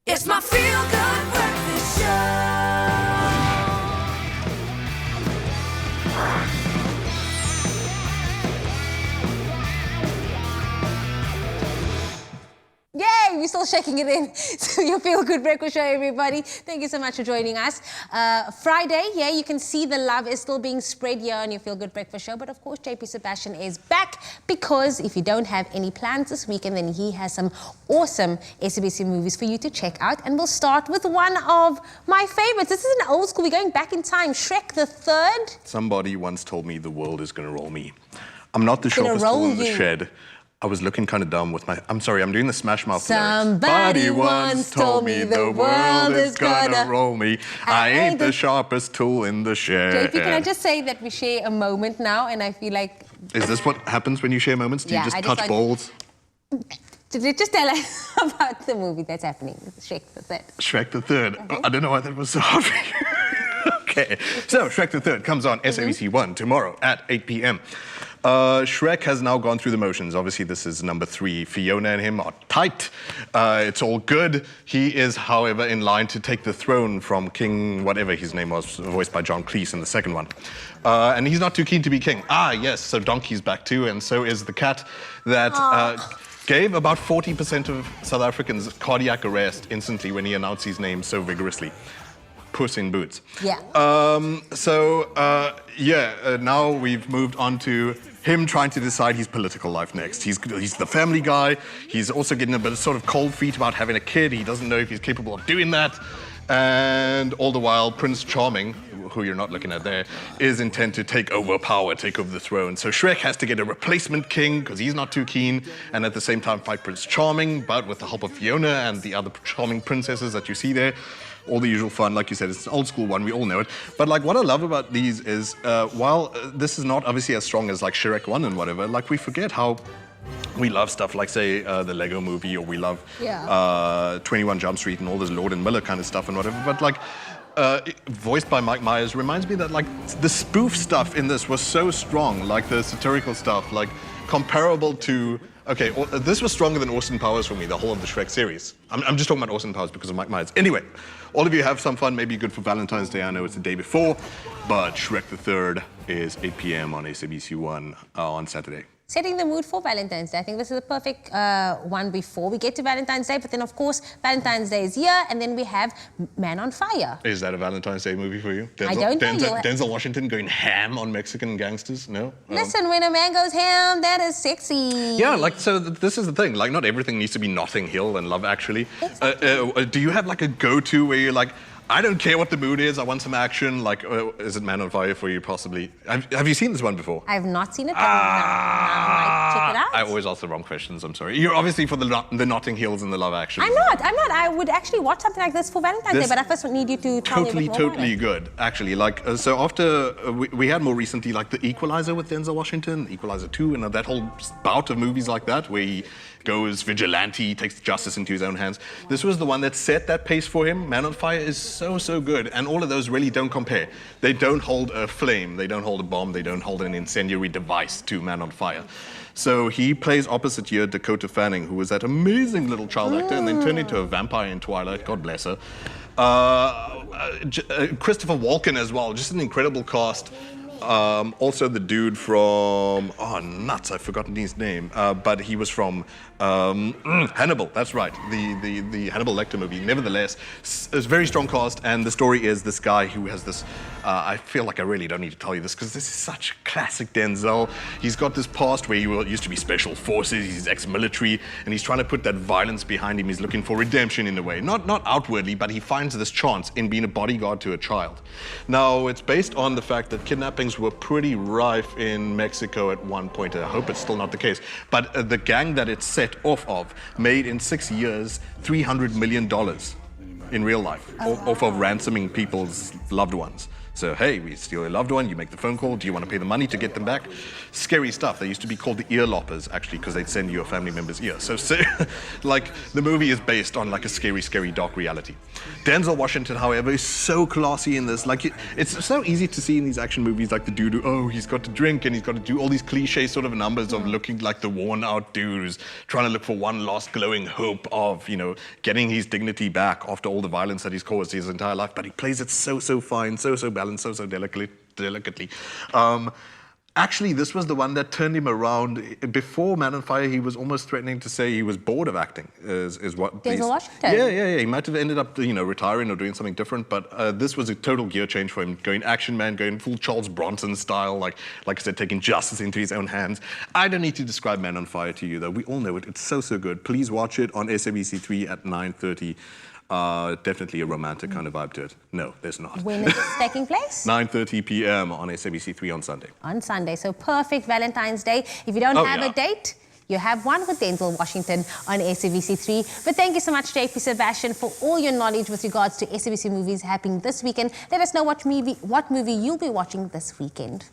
It's my feel-good breakfast show. Yay! We're still shaking it in to your Feel Good Breakfast Show, everybody. Thank you so much for joining us. Friday, yeah, you can see the love is still being spread here on your Feel Good Breakfast Show. But of course, JP Sebastian is back because if you don't have any plans this weekend, then he has some awesome SABC movies for you to check out. And we'll start with one of my favorites. This is an old school. We're going back in time. Shrek the Third. Somebody once told me the world is going to roll me. I'm not the sharpest tool in the shed. I was looking kind of dumb with my... I'm sorry, I'm doing the Smash Mouth lyrics. Somebody once told me the world is gonna roll me. I ain't the sharpest tool in the shed. JP, can I just say that we share a moment now, and I feel like... Is this what happens when you share moments? Do you just touch balls? Just tell us about the movie that's happening, Shrek the Third. Shrek the Third. I don't know why that was so hard for you. Okay, so Shrek the Third comes on SABC 1 tomorrow at 8 p.m. Shrek has now gone through the motions. Obviously, this is number 3. Fiona and him are tight. It's all good. He is, however, in line to take the throne from King, whatever his name was, voiced by John Cleese in the second one. And he's not too keen to be king. Ah, yes, so Donkey's back too, and so is the cat that gave about 40% of South Africans cardiac arrest instantly when he announced his name so vigorously. Puss in Boots. Yeah. Now we've moved on to him trying to decide his political life next. He's the family guy. He's also getting a bit of sort of cold feet about having a kid. He doesn't know if he's capable of doing that. And all the while, Prince Charming, who you're not looking at there, is intent to take over power, take over the throne. So Shrek has to get a replacement king because he's not too keen, and at the same time fight Prince Charming, but with the help of Fiona and the other charming princesses that you see there. All the usual fun, like you said, it's an old school one, we all know it. But like what I love about these is, while this is not obviously as strong as like Shrek 1 and whatever, like we forget how we love stuff like, say, the Lego movie, or we love 21 Jump Street and all this Lord and Miller kind of stuff and whatever. But like, voiced by Mike Myers reminds me that like the spoof stuff in this was so strong, like the satirical stuff, like comparable to... Okay, this was stronger than Austin Powers for me, the whole of the Shrek series. I'm just talking about Austin Powers because of Mike Myers. Anyway, all of you have some fun, maybe good for Valentine's Day. I know it's the day before, but Shrek the Third is 8 p.m. on SABC 1 on Saturday. Setting the mood for Valentine's Day. I think this is the perfect one before we get to Valentine's Day. But then, of course, Valentine's Day is here, and then we have Man on Fire. Is that a Valentine's Day movie for you? I don't know. Denzel Washington going ham on Mexican gangsters? No? Listen, when a man goes ham, that is sexy. Yeah, like, so this is the thing. Like, not everything needs to be Notting Hill and Love Actually. Exactly. Do you have, like, a go-to where you're like, I don't care what the mood is, I want some action, like, is it Man on Fire for you, possibly? Have you seen this one before? I've not seen it, but now I might check it out. I always ask the wrong questions, I'm sorry. You're obviously for the Notting Hills and the Love Action. I'm not. I would actually watch something like this for Valentine's Day, but I first need you to tell me a bit more Totally good, actually. Like, so after, we had more recently, like, The Equalizer with Denzel Washington, Equalizer 2, and that whole bout of movies like that, where he goes vigilante, takes justice into his own hands. This was the one that set that pace for him. Man on Fire is so good, and all of those really don't compare. They don't hold a flame, they don't hold a bomb, they don't hold an incendiary device to Man on Fire. So he plays opposite here Dakota Fanning, who was that amazing little child actor and then turned into a vampire in Twilight, God bless her. Christopher Walken as well, just an incredible cast. Also the dude from, oh nuts, I've forgotten his name, but he was from Hannibal, that's right, the Hannibal Lecter movie. Nevertheless, it's a very strong cast, and the story is this guy who has this, I feel like I really don't need to tell you this because this is such classic Denzel. He's got this past where he used to be special forces, he's ex-military, and he's trying to put that violence behind him. He's looking for redemption in a way, not outwardly, but he finds this chance in being a bodyguard to a child. Now, it's based on the fact that kidnappings were pretty rife in Mexico at one point. I hope it's still not the case. But the gang that it's set off of made in 6 years $300 million in real life off of ransoming people's loved ones. So, hey, we steal your loved one, you make the phone call, do you want to pay the money to get them back? Scary stuff. They used to be called the ear loppers, actually, because they'd send you a family member's ear. So, like, the movie is based on like a scary, dark reality. Denzel Washington, however, is so classy in this. Like, it's so easy to see in these action movies, like the dude who, oh, he's got to drink and he's got to do all these cliche sort of numbers of looking like the worn out dude who's trying to look for one last glowing hope of, you know, getting his dignity back after all the violence that he's caused his entire life. But he plays it so fine, so balanced, so delicately. Actually, this was the one that turned him around. Before Man on Fire, he was almost threatening to say he was bored of acting, is what... Denzel Washington? Yeah. He might have ended up, you know, retiring or doing something different, but this was a total gear change for him, going action man, going full Charles Bronson style, like I said, taking justice into his own hands. I don't need to describe Man on Fire to you, though. We all know it. It's so good. Please watch it on SABC 3 at 9:30. Definitely a romantic kind of vibe to it. No, there's not. When is this taking place? 9:30 p.m. on SABC 3 on Sunday. On Sunday, so perfect Valentine's Day. If you don't have a date, you have one with Denzel Washington on SABC 3. But thank you so much, JP Sebastian, for all your knowledge with regards to SABC movies happening this weekend. Let us know what movie you'll be watching this weekend.